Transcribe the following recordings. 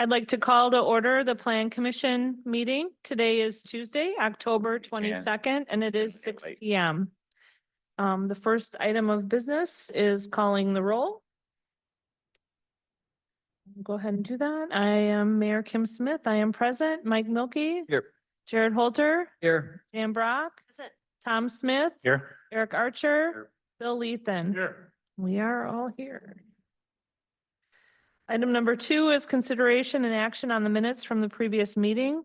I'd like to call to order the Plan Commission meeting. Today is Tuesday, October 22nd, and it is 6 p.m. The first item of business is calling the roll. Go ahead and do that. I am Mayor Kim Smith. I am present. Mike Milkey. Here. Jared Holter. Here. Dan Brock. Tom Smith. Here. Eric Archer. Here. Bill Lethan. Here. We are all here. Item number 2 is consideration and action on the minutes from the previous meeting.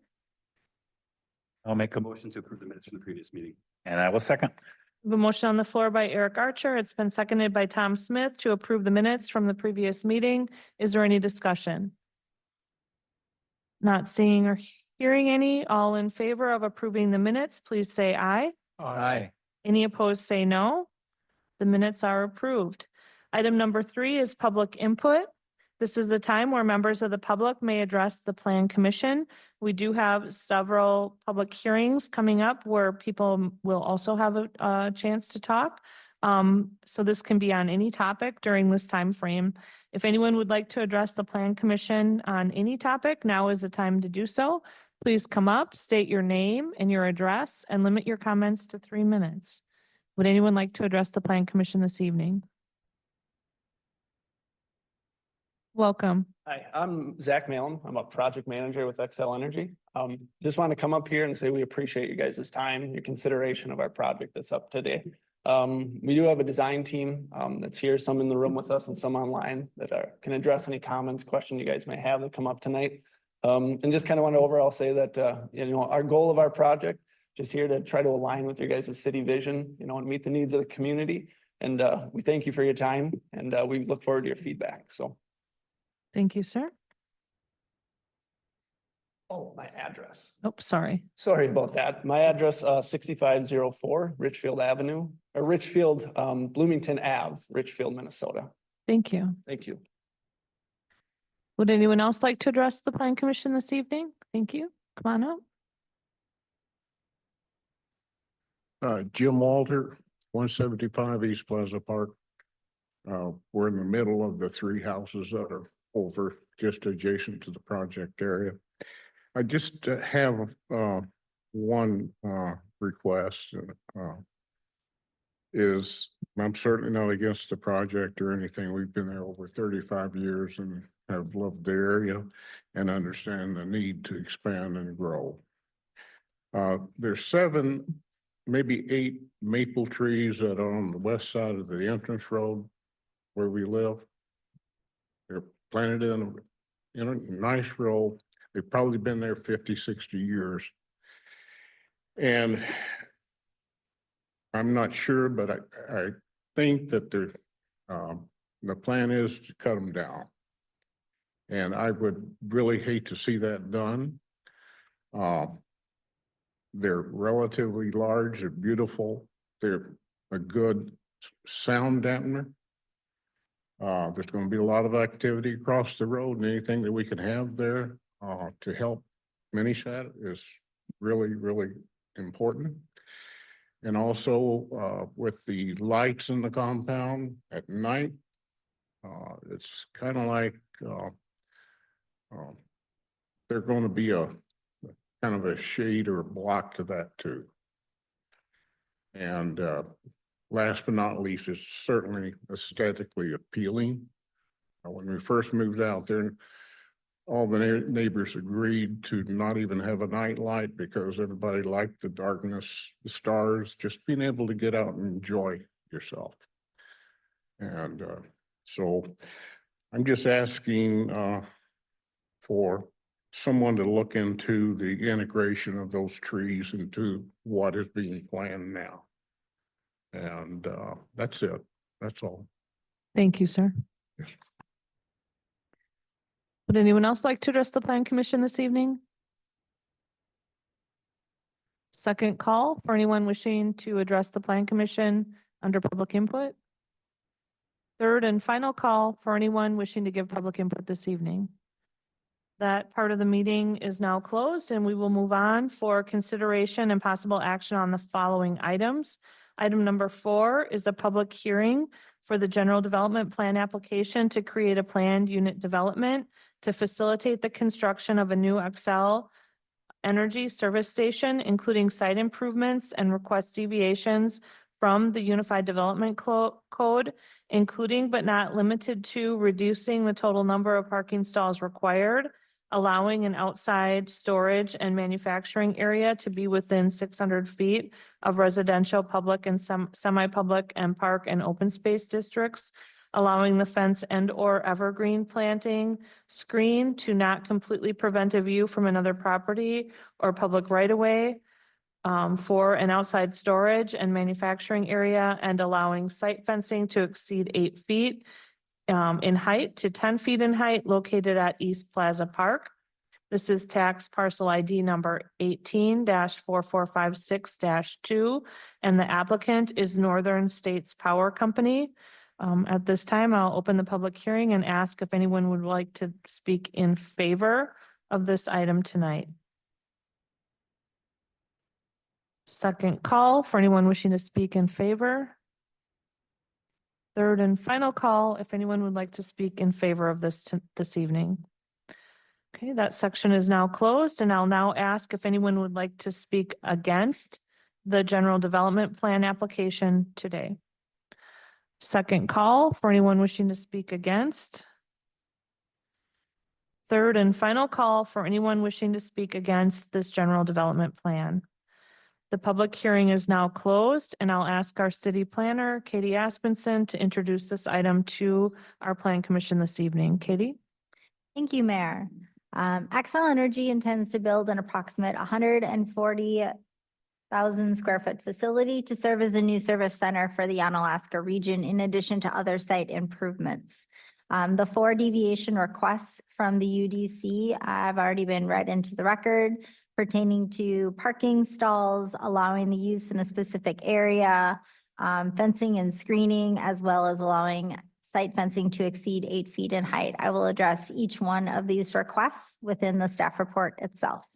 I'll make a motion to approve the minutes from the previous meeting. And I will second. We have a motion on the floor by Eric Archer. It's been seconded by Tom Smith to approve the minutes from the previous meeting. Is there any discussion? Not seeing or hearing any. All in favor of approving the minutes, please say aye. Aye. Any opposed, say no. The minutes are approved. Item number 3 is public input. This is the time where members of the public may address the Plan Commission. We do have several public hearings coming up where people will also have a chance to talk. So this can be on any topic during this time frame. If anyone would like to address the Plan Commission on any topic, now is the time to do so. Please come up, state your name and your address, and limit your comments to 3 minutes. Would anyone like to address the Plan Commission this evening? Welcome. Hi, I'm Zach Malin. I'm a project manager with Xcel Energy. Just want to come up here and say we appreciate you guys' time, your consideration of our project that's up today. We do have a design team that's here, some in the room with us and some online that can address any comments, questions you guys may have that come up tonight. And just kind of want to overall say that, our goal of our project, just here to try to align with your guys' city vision, and meet the needs of the community. And we thank you for your time and we look forward to your feedback. So. Thank you, sir. Oh, my address. Oh, sorry. Sorry about that. My address, 6504 Richfield Avenue, or Richfield, Bloomington Ave, Richfield, Minnesota. Thank you. Thank you. Would anyone else like to address the Plan Commission this evening? Thank you. Come on up. Jim Walter, 175 East Plaza Park. We're in the middle of the 3 houses that are over just adjacent to the project area. I just have one request. I'm certainly not against the project or anything. We've been there over 35 years and have loved the area and understand the need to expand and grow. There's 7, maybe 8 maple trees that are on the west side of the entrance road where we live. They're planted in a nice row. They've probably been there 50, 60 years. And I'm not sure, but I think that the plan is to cut them down. And I would really hate to see that done. They're relatively large, they're beautiful. They're a good sound dampener. There's going to be a lot of activity across the road, and anything that we can have there to help diminish that is really, really important. And also with the lights in the compound at night, it's kind of like they're going to be a kind of a shade or a block to that too. And last but not least, it's certainly aesthetically appealing. When we first moved out there, all the neighbors agreed to not even have a night light because everybody liked the darkness, the stars, just being able to get out and enjoy yourself. And so I'm just asking for someone to look into the integration of those trees into what is being planned now. And that's it. That's all. Thank you, sir. Yes. Would anyone else like to address the Plan Commission this evening? Second call for anyone wishing to address the Plan Commission under public input. Third and final call for anyone wishing to give public input this evening. That part of the meeting is now closed and we will move on for consideration and possible action on the following items. Item number 4 is a public hearing for the general development plan application to create a planned unit development to facilitate the construction of a new Xcel Energy service station, including site improvements and request deviations from the Unified Development Code, including but not limited to reducing the total number of parking stalls required, allowing an outside storage and manufacturing area to be within 600 feet of residential, public and semi-public and park and open space districts, allowing the fence and or evergreen planting screen to not completely prevent a view from another property or public right-of-way for an outside storage and manufacturing area, and allowing site fencing to exceed 8 feet in height to 10 feet in height located at East Plaza Park. This is tax parcel ID number 18-4456-2, and the applicant is Northern States Power Company. At this time, I'll open the public hearing and ask if anyone would like to speak in favor of this item tonight. Second call for anyone wishing to speak in favor. Third and final call if anyone would like to speak in favor of this evening. Okay, that section is now closed, and I'll now ask if anyone would like to speak against the general development plan application today. Second call for anyone wishing to speak against. Third and final call for anyone wishing to speak against this general development plan. The public hearing is now closed, and I'll ask our city planner, Katie Aspenson, to introduce this item to our plan commission this evening. Katie? Thank you, Mayor. Xcel Energy intends to build an approximate 140,000 square foot facility to serve as a new service center for the Onalaska region, in addition to other site improvements. The 4 deviation requests from the UDC have already been read into the record, pertaining to parking stalls, allowing the use in a specific area, fencing and screening, as well as allowing site fencing to exceed 8 feet in height. I will address each one of these requests within the staff report itself.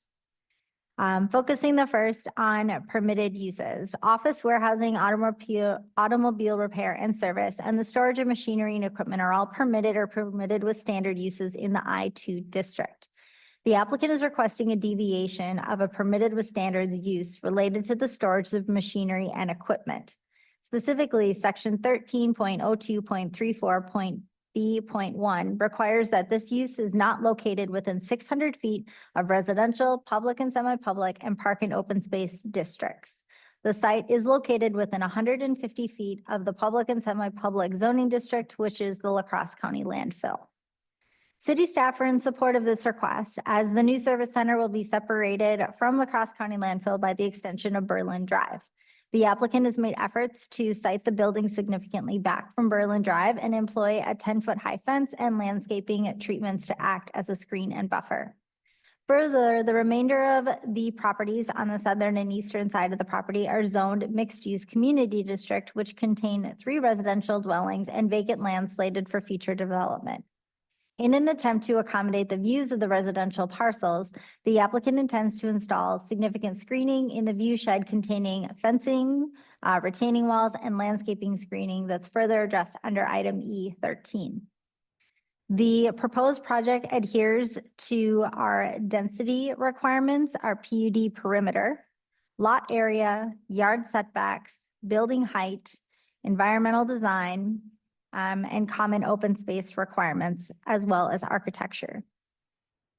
Focusing the first on permitted uses, office, warehousing, automobile repair and service, and the storage of machinery and equipment are all permitted or permitted with standard uses in the I-2 district. The applicant is requesting a deviation of a permitted with standards use related to the storage of machinery and equipment. Specifically, section 13.02.34.B.1 requires that this use is not located within 600 feet of residential, public and semi-public, and park and open space districts. The site is located within 150 feet of the public and semi-public zoning district, which is the La Crosse County landfill. City staff are in support of this request, as the new service center will be separated from La Crosse County landfill by the extension of Berlin Drive. The applicant has made efforts to site the building significantly back from Berlin Drive and employ a 10-foot high fence and landscaping treatments to act as a screen and buffer. Further, the remainder of the properties on the southern and eastern side of the property are zoned mixed-use community district, which contain 3 residential dwellings and vacant land slated for future development. In an attempt to accommodate the views of the residential parcels, the applicant intends to install significant screening in the view shed containing fencing, retaining walls, and landscaping screening that's further addressed under item E13. The proposed project adheres to our density requirements, our PUD perimeter, lot area, yard setbacks, building height, environmental design, and common open space requirements, as well as architecture.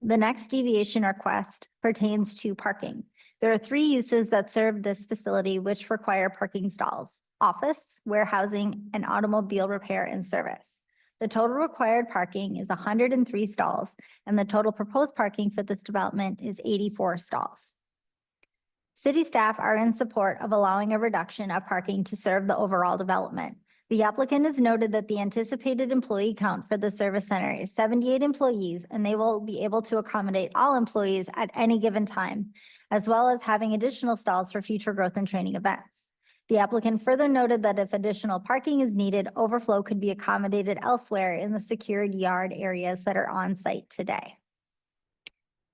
The next deviation request pertains to parking. There are 3 uses that serve this facility which require parking stalls: office, warehousing, and automobile repair and service. The total required parking is 103 stalls, and the total proposed parking for this development is 84 stalls. City staff are in support of allowing a reduction of parking to serve the overall development. The applicant has noted that the anticipated employee count for the service center is 78 employees, and they will be able to accommodate all employees at any given time, as well as having additional stalls for future growth and training events. The applicant further noted that if additional parking is needed, overflow could be accommodated elsewhere in the secured yard areas that are on site today.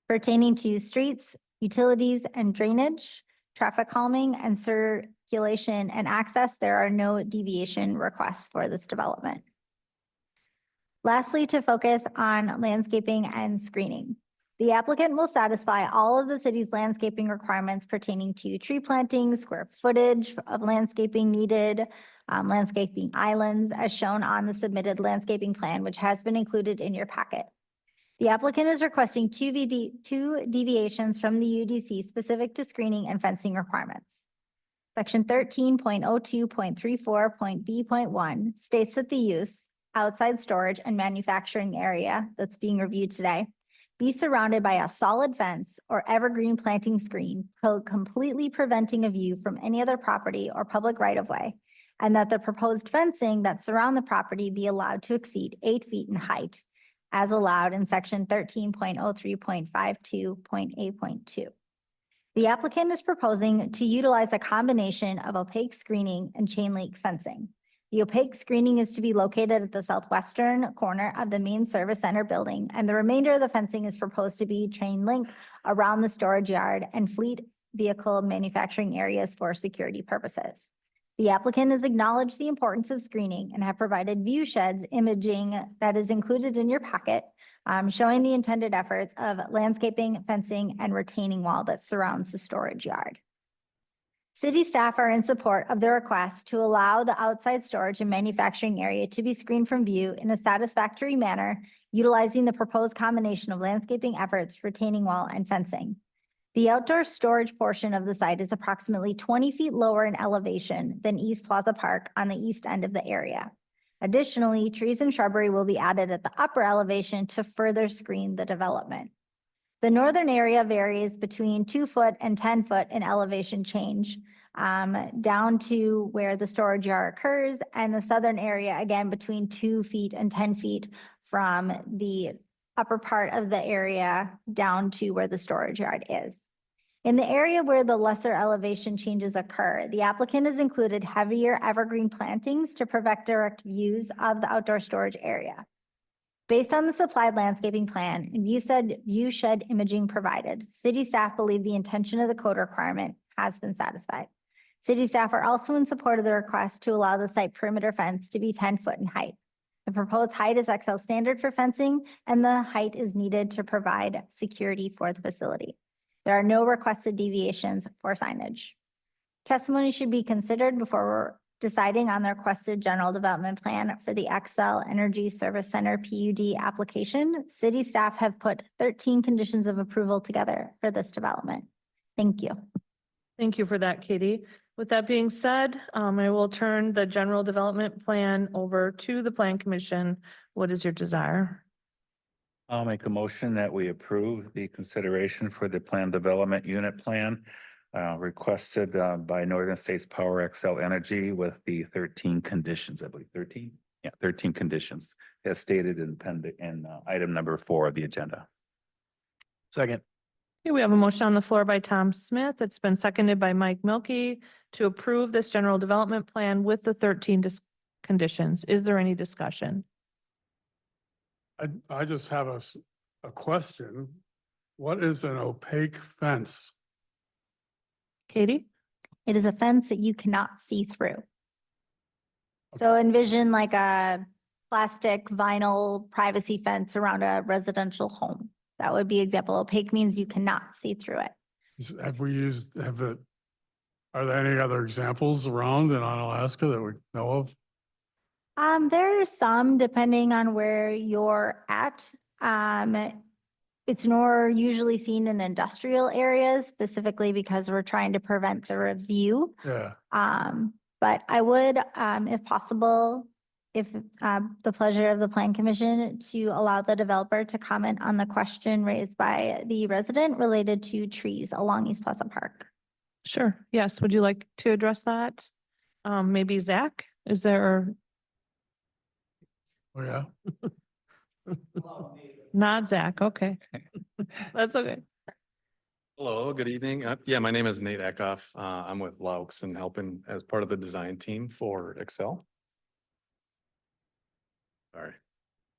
Pertaining to streets, utilities, and drainage, traffic calming, and circulation and access, there are no deviation requests for this development. Lastly, to focus on landscaping and screening. The applicant will satisfy all of the city's landscaping requirements pertaining to tree planting, square footage of landscaping needed, landscaping islands as shown on the submitted landscaping plan, which has been included in your packet. The applicant is requesting two deviations from the UDC specific to screening and fencing requirements. Section 13.02.34.B.1 states that the use, outside storage and manufacturing area that's being reviewed today be surrounded by a solid fence or evergreen planting screen, completely preventing a view from any other property or public right-of-way, and that the proposed fencing that surround the property be allowed to exceed 8 feet in height, as allowed in section 13.03.52.8.2. The applicant is proposing to utilize a combination of opaque screening and chain link fencing. The opaque screening is to be located at the southwestern corner of the main service center building, and the remainder of the fencing is proposed to be chain link around the storage yard and fleet vehicle manufacturing areas for security purposes. The applicant has acknowledged the importance of screening and have provided view sheds imaging that is included in your packet, showing the intended efforts of landscaping, fencing, and retaining wall that surrounds the storage yard. City staff are in support of the request to allow the outside storage and manufacturing area to be screened from view in a satisfactory manner, utilizing the proposed combination of landscaping efforts, retaining wall, and fencing. The outdoor storage portion of the site is approximately 20 feet lower in elevation than East Plaza Park on the east end of the area. Additionally, trees and shrubbery will be added at the upper elevation to further screen the development. The northern area varies between 2 foot and 10 foot in elevation change, down to where the storage yard occurs, and the southern area, again, between 2 feet and 10 feet from the upper part of the area down to where the storage yard is. In the area where the lesser elevation changes occur, the applicant has included heavier evergreen plantings to prevent direct views of the outdoor storage area. Based on the supplied landscaping plan and view shed imaging provided, city staff believe the intention of the code requirement has been satisfied. City staff are also in support of the request to allow the site perimeter fence to be 10 foot in height. The proposed height is XL standard for fencing, and the height is needed to provide security for the facility. There are no requested deviations for signage. Testimony should be considered before deciding on the requested general development plan for the Xcel Energy Service Center PUD application. City staff have put 13 conditions of approval together for this development. Thank you. Thank you for that, Katie. With that being said, I will turn the general development plan over to the Plan Commission. What is your desire? I'll make a motion that we approve the consideration for the plan development unit plan requested by Northern States Power Xcel Energy with the 13 conditions, I believe 13. Yeah, 13 conditions as stated in item number 4 of the agenda. Second. Okay, we have a motion on the floor by Tom Smith. It's been seconded by Mike Milky to approve this general development plan with the 13 conditions. Is there any discussion? I just have a question. What is an opaque fence? Katie? It is a fence that you cannot see through. So envision like a plastic vinyl privacy fence around a residential home. That would be example. Opaque means you cannot see through it. Are there any other examples around in Onalaska that we know of? There are some depending on where you're at. It's more usually seen in industrial areas, specifically because we're trying to prevent the review. Yeah. But I would, if possible, if the pleasure of the Plan Commission, to allow the developer to comment on the question raised by the resident related to trees along East Plaza Park. Sure. Yes. Would you like to address that? Maybe Zach, is there? Oh, yeah. Not Zach. Okay. That's okay. Hello, good evening. Yeah, my name is Nate Eckhoff. I'm with Laux and helping as part of the design team for Xcel. Sorry,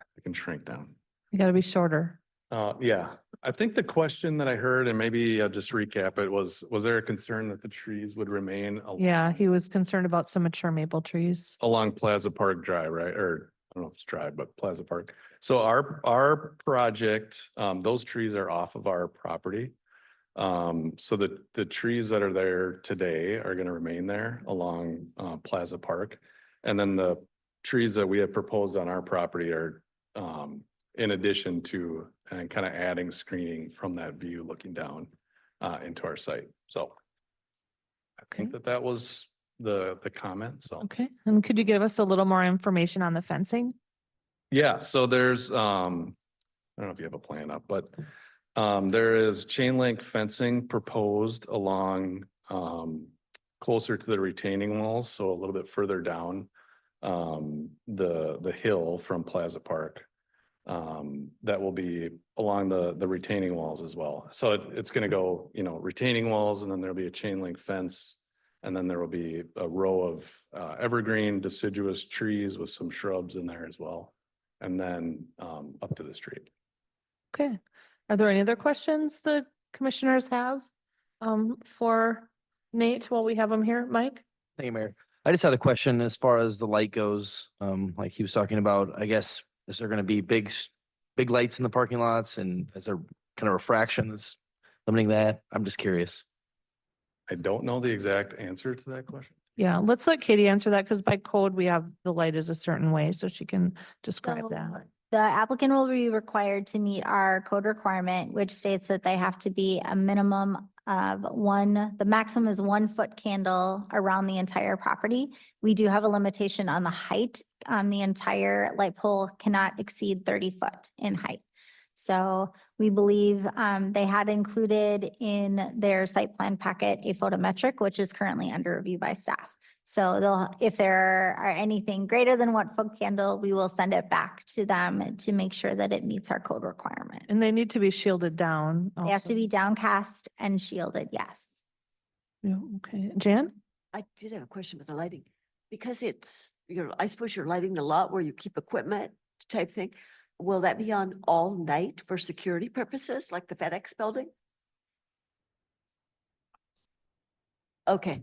I can shrink down. You gotta be shorter. Yeah, I think the question that I heard, and maybe I'll just recap it, was there a concern that the trees would remain Yeah, he was concerned about some mature maple trees. along Plaza Park Drive, right? Or I don't know if it's Drive, but Plaza Park. So our project, those trees are off of our property. So the trees that are there today are gonna remain there along Plaza Park. And then the trees that we have proposed on our property are in addition to and kind of adding screening from that view looking down into our site. So I think Okay. that was the comment, so. Okay, and could you give us a little more information on the fencing? Yeah, so there's, I don't know if you have a plan up, but there is chain link fencing proposed along closer to the retaining walls, so a little bit further down the hill from Plaza Park. That will be along the retaining walls as well. So it's gonna go, you know, retaining walls, and then there'll be a chain link fence. And then there will be a row of evergreen deciduous trees with some shrubs in there as well. And then up to the street. Okay, are there any other questions the commissioners have for Nate while we have him here? Mike? Thank you, Mayor. I just had a question as far as the light goes. Like he was talking about, I guess, is there gonna be big lights in the parking lots, and is there kind of refraction that's limiting that? I'm just curious. I don't know the exact answer to that question. Yeah, let's let Katie answer that because by code, we have the light is a certain way, so she can describe So that. the applicant will be required to meet our code requirement, which states that they have to be a minimum of the maximum is 1 foot candle around the entire property. We do have a limitation on the height. The entire light pole cannot exceed 30 foot in height. So we believe they had included in their site plan packet a photometric, which is currently under review by staff. So if there are anything greater than 1 foot candle, we will send it back to them to make sure that it meets our code requirement. And they need to be shielded down. They have to also. be downcast and shielded, yes. Yeah, okay. Jan? I did have a question with the lighting, because I suppose you're lighting the lot where you keep equipment type thing. Will that be on all night for security purposes, like the FedEx building? Okay,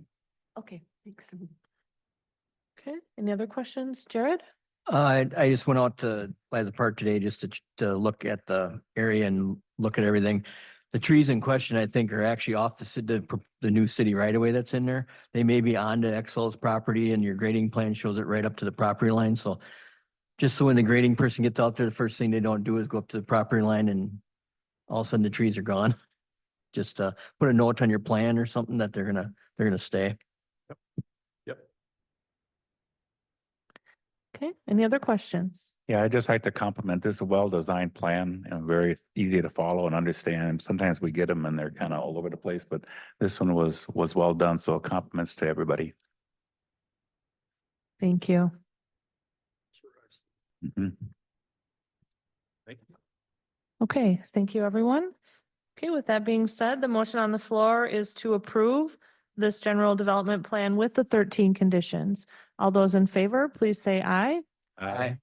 thanks. Okay, any other questions? Jared? I just went out to Plaza Park today just to look at the area and look at everything. The trees in question, I think, are actually off the new city right away that's in there. They may be onto Excel's property, and your grading plan shows it right up to the property line. So just so when the grading person gets out there, the first thing they don't do is go up to the property line and all of a sudden the trees are gone. Just put a note on your plan or something that they're gonna stay. Yep. Okay, any other questions? Yeah, I'd just like to compliment this, a well-designed plan and very easy to follow and understand. Sometimes we get them and they're kind of all over the place, but this one was well done. So compliments to everybody. Thank you. Mhm. Thank you. Okay, thank you, everyone. Okay, with that being said, the motion on the floor is to approve this general development plan with the 13 conditions. All those in favor, please say aye. Aye.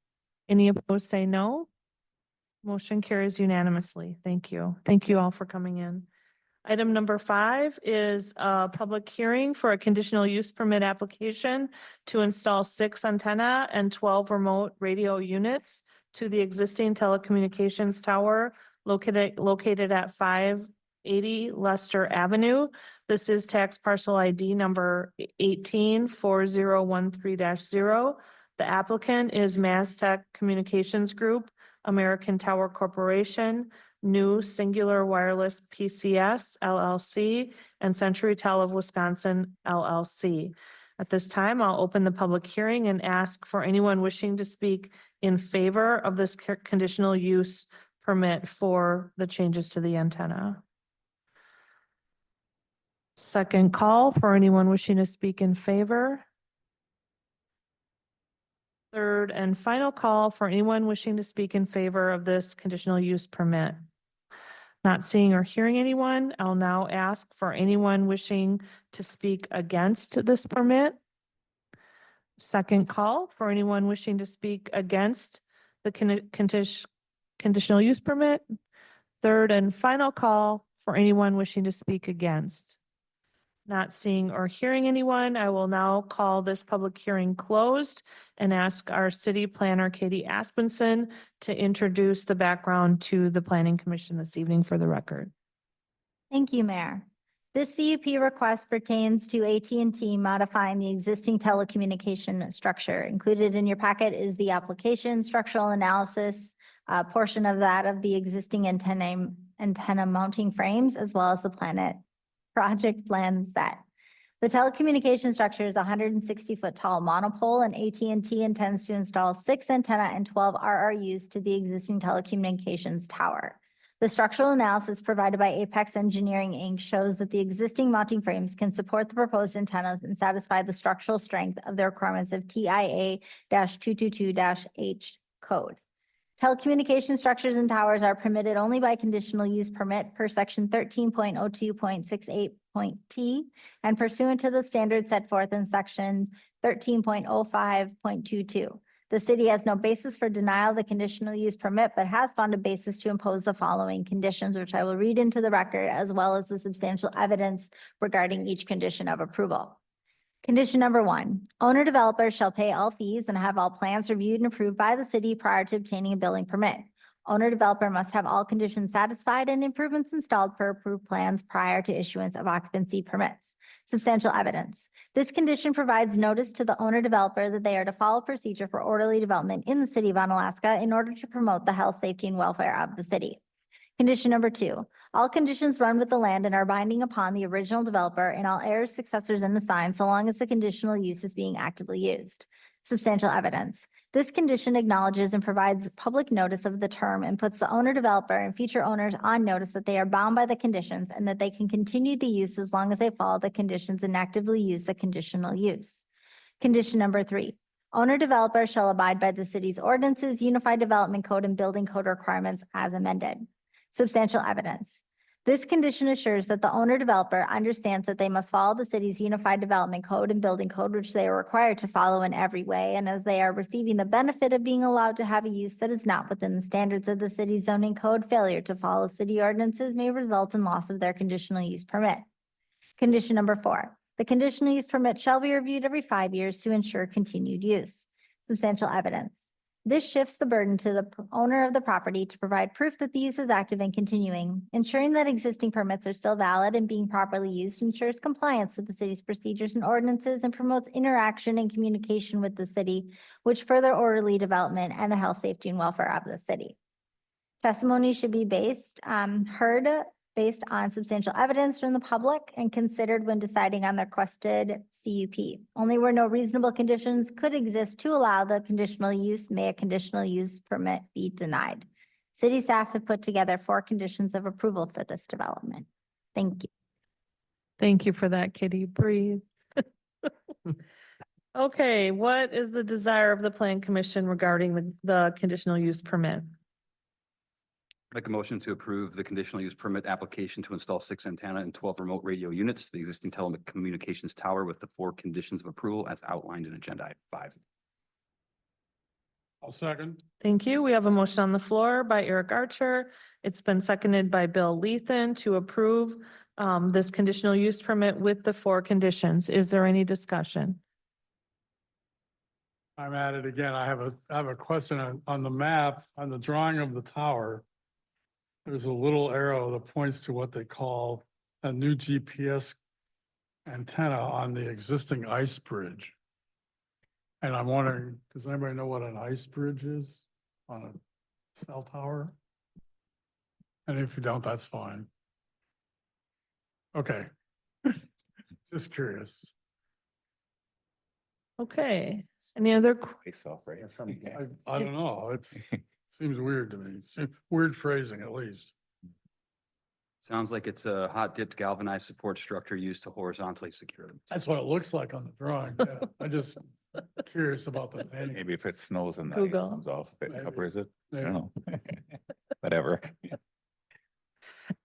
Any opposed, say no. Motion carries unanimously. Thank you. Thank you all for coming in. Item number 5 is a public hearing for a conditional use permit application to install 6 antenna and 12 remote radio units to the existing telecommunications tower located at 580 Lester Avenue. This is tax parcel ID number 184013-0. The applicant is Mastech Communications Group, American Tower Corporation, New Singular Wireless PCS LLC, and Century Tel of Wisconsin LLC. At this time, I'll open the public hearing and ask for anyone wishing to speak in favor of this conditional use permit for the changes to the antenna. Second call for anyone wishing to speak in favor. Third and final call for anyone wishing to speak in favor of this conditional use permit. Not seeing or hearing anyone, I'll now ask for anyone wishing to speak against this permit. Second call for anyone wishing to speak against the conditional use permit. third and final call for anyone wishing to speak against. Not seeing or hearing anyone, I will now call this public hearing closed and ask our city planner, Katie Aspenson, to introduce the background to the Planning Commission this evening for the record. Thank you, Mayor. This CUP request pertains to AT&T modifying the existing telecommunication structure. Included in your packet is the application structural analysis portion of that of the existing antenna mounting frames, as well as the project plan set. The telecommunication structure is a 160-foot tall monopole, and AT&T intends to install 6 antenna and 12 RRUs to the existing telecommunications tower. The structural analysis provided by Apex Engineering, Inc. shows that the existing mounting frames can support the proposed antennas and satisfy the structural strength of the requirements of TIA-222-H code. Telecommunication structures and towers are permitted only by conditional use permit per section 13.02.68.t and pursuant to the standards set forth in sections 13.05.22. The city has no basis for denial of the conditional use permit, but has found a basis to impose the following conditions, which I will read into the record, as well as the substantial evidence regarding each condition of approval. Condition number 1, owner developer shall pay all fees and have all plans reviewed and approved by the city prior to obtaining a building permit. Owner developer must have all conditions satisfied and improvements installed per approved plans prior to issuance of occupancy permits. Substantial evidence. This condition provides notice to the owner developer that they are to follow procedure for orderly development in the city of Onalaska in order to promote the health, safety, and welfare of the city. Condition number 2, all conditions run with the land and are binding upon the original developer and all heirs, successors, and assigns so long as the conditional use is being actively used. Substantial evidence. This condition acknowledges and provides public notice of the term and puts the owner developer and future owners on notice that they are bound by the conditions and that they can continue the use as long as they follow the conditions and actively use the conditional use. Condition number 3, owner developer shall abide by the city's ordinances, unified development code, and building code requirements as amended. Substantial evidence. This condition assures that the owner developer understands that they must follow the city's unified development code and building code, which they are required to follow in every way. And as they are receiving the benefit of being allowed to have a use that is not within the standards of the city's zoning code, failure to follow city ordinances may result in loss of their conditional use permit. Condition number 4, the conditional use permit shall be reviewed every 5 years to ensure continued use. Substantial evidence. This shifts the burden to the owner of the property to provide proof that the use is active and continuing. Ensuring that existing permits are still valid and being properly used ensures compliance with the city's procedures and ordinances and promotes interaction and communication with the city, which further orderly development and the health, safety, and welfare of the city. Testimony should be heard based on substantial evidence from the public and considered when deciding on the requested CUP. Only where no reasonable conditions could exist to allow the conditional use may a conditional use permit be denied. City staff have put together 4 conditions of approval for this development. Thank you. Thank you for that, Kitty. Breathe. Okay, what is the desire of the Plan Commission regarding the conditional use permit? Make a motion to approve the conditional use permit application to install 6 antenna and 12 remote radio units to the existing telecommunications tower with the 4 conditions of approval as outlined in agenda item 5. I'll second. Thank you. We have a motion on the floor by Eric Archer. It's been seconded by Bill Lethan to approve this conditional use permit with the 4 conditions. Is there any discussion? I'm at it again. I have a question on the map, on the drawing of the tower. There's a little arrow that points to what they call a new GPS antenna on the existing ice bridge. And I'm wondering, does anybody know what an ice bridge is on a cell tower? And if you don't, that's fine. Okay. Just curious. Okay, any other? Face off, right? I don't know. Seems weird to me. Weird phrasing at least. Sounds like it's a hot dipped galvanized support structure used to horizontally secure them. That's what it looks like on the drawing. Yeah. I just curious about the name. Maybe if it snows and the ice Google. comes off, if it Maybe. covers it. I Yeah. don't know. Whatever.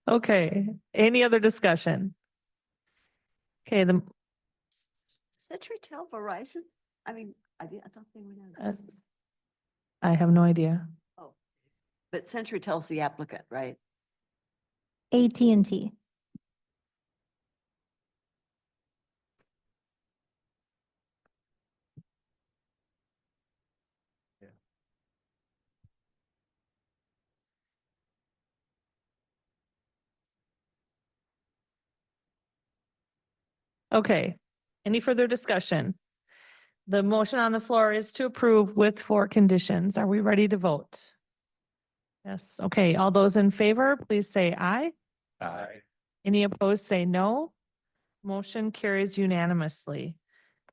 Okay, any other discussion? Okay, CenturyTel, Verizon? I mean, I thought they were Uh, not. I have no idea. But CenturyTel's the applicant, right? AT&T. Okay, any further discussion? The motion on the floor is to approve with 4 conditions. Are we ready to vote? Yes, okay, all those in favor, please say aye. Aye. Any opposed, say no. Motion carries unanimously.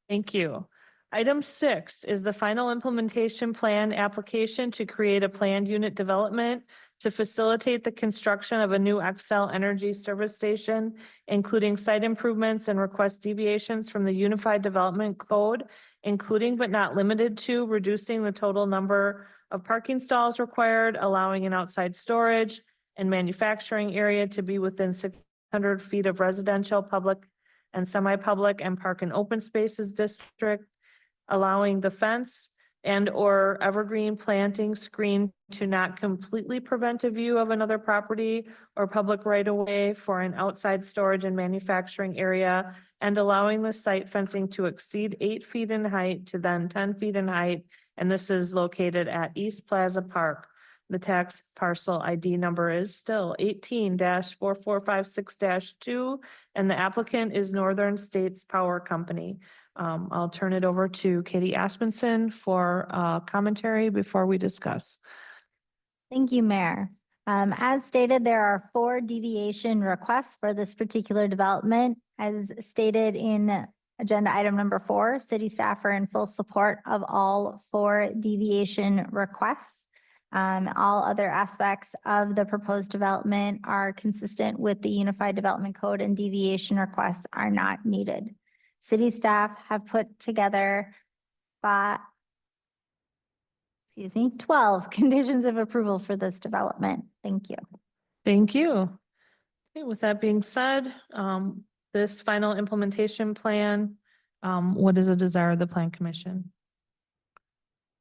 Thank you. Item 6 is the final implementation plan application to create a planned unit development to facilitate the construction of a new Xcel Energy service station, including site improvements and request deviations from the Unified Development Code, including but not limited to reducing the total number of parking stalls required, allowing an outside storage and manufacturing area to be within 600 feet of residential, public, and semi-public and park and open spaces district, allowing the fence and or evergreen planting screen to not completely prevent a view of another property or public right of way for an outside storage and manufacturing area, and allowing the site fencing to exceed 8 feet in height to then 10 feet in height. And this is located at East Plaza Park. The tax parcel ID number is still 18-4456-2, and the applicant is Northern States Power Company. I'll turn it over to Katie Aspenson for commentary before we discuss. Thank you, Mayor. As stated, there are 4 deviation requests for this particular development. As stated in agenda item number 4, city staff are in full support of all 4 deviation requests. All other aspects of the proposed development are consistent with the Unified Development Code, and deviation requests are not needed. City staff have put together 12 conditions of approval for this development. Thank you. Thank you. Okay, with that being said, this final implementation plan, what is the desire of the Plan Commission?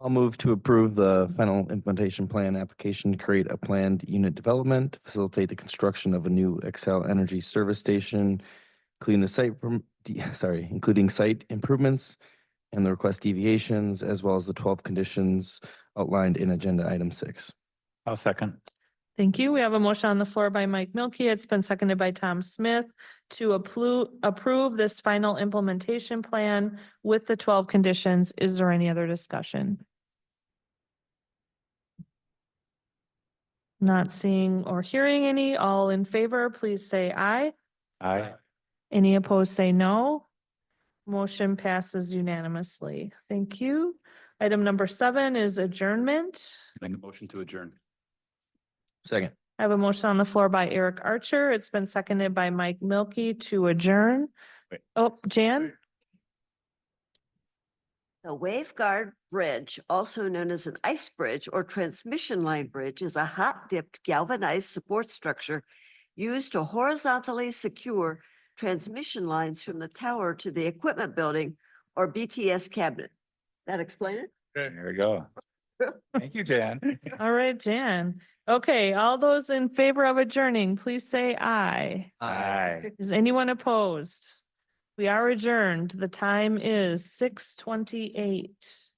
I'll move to approve the final implementation plan application to create a planned unit development to facilitate the construction of a new Xcel Energy service station, including including site improvements and the request deviations, as well as the 12 conditions outlined in agenda item 6. I'll second. Thank you. We have a motion on the floor by Mike Milky. It's been seconded by Tom Smith to approve this final implementation plan with the 12 conditions. Is there any other discussion? Not seeing or hearing any. All in favor, please say aye. Aye. Any opposed, say no. Motion passes unanimously. Thank you. Item number 7 is adjournment. Make a motion to adjourn. Second. I have a motion on the floor by Eric Archer. It's been seconded by Mike Milky to adjourn. Wait. Oh, Jan? The Waveguard Bridge, also known as an ice bridge or transmission line bridge, is a hot-dipped galvanized support structure used to horizontally secure transmission lines from the tower to the equipment building or BTS cabinet. That explain it? There we go. Thank you, Jan. All right, Jan. Okay, all those in favor of adjourning, please say aye. Aye. Is anyone opposed? We are adjourned. The time is 6:28.